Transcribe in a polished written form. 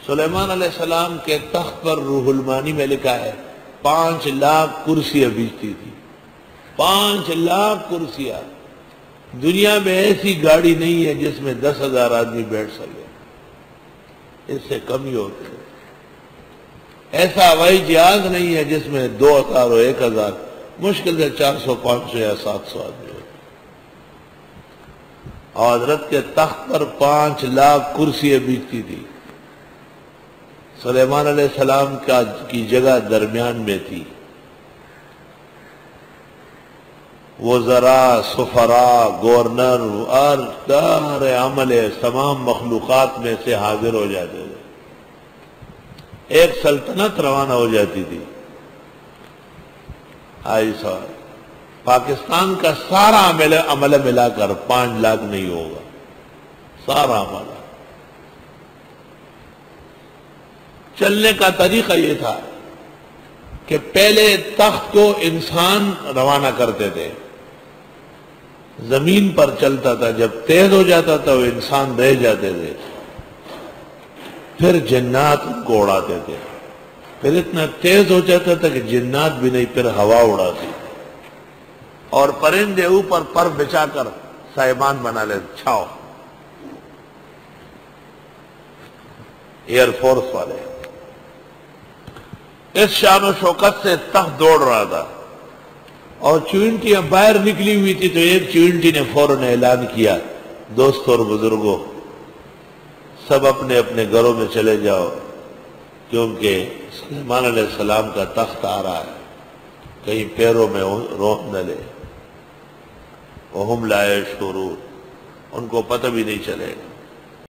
سلیمان علیہ السلام کے تخت پر روح المانی میں لکھا ہے 5 لاکھ کرسیاں بیچتی تھی. 5 لاکھ کرسیاں. دنیا میں ایسی گاڑی نہیں ہے جس میں 10,000 آدمی بیٹھ سکے، اس سے کم ہی ہوتے ہیں. ایسا ہوائی جہاز نہیں ہے جس میں 2,000 اور 1,000، مشکل سے 400 500 یا 700 آدمی ہوتے. اور حضرت کے تخت پر 5 لاکھ کرسیاں بیچتی تھی. سلیمان علیہ السلام کی جگہ درمیان میں تھی. وزراء، سفراء، گورنر اور دار عمل تمام مخلوقات میں سے حاضر ہو جاتے تھے. ایک سلطنت روانہ ہو جاتی تھی. ایسا پاکستان کا سارا عملہ ملا کر 5 لاکھ نہیں ہوگا، سارا عملہ. چلنے کا طریقہ یہ تھا کہ پہلے تخت کو انسان روانہ کرتے تھے، زمین پر چلتا تھا. جب تیز ہو جاتا تھا وہ انسان رہ جاتے تھے. پھر جنات کو اڑاتے تھے. پھر اتنا تیز ہو جاتا تھا کہ جنات بھی نہیں، پھر ہوا اڑاتی. اور پرندے اوپر پر بچا کر سائبان بنا لیتے، چھاؤ. ایئر فورس والے. اس شان و شوکت سے تخت دوڑ رہا تھا اور چونٹیاں باہر نکلی ہوئی تھی. تو ایک چونٹی نے فوراً اعلان کیا، دوستوں اور بزرگوں، سب اپنے اپنے گھروں میں چلے جاؤ، کیونکہ سلیمان علیہ السلام کا تخت آ رہا ہے. کہیں پیروں میں روح نہ لے. وَهُمْ لَا يَشْعُرُونَ، ان کو پتہ بھی نہیں چلے گا.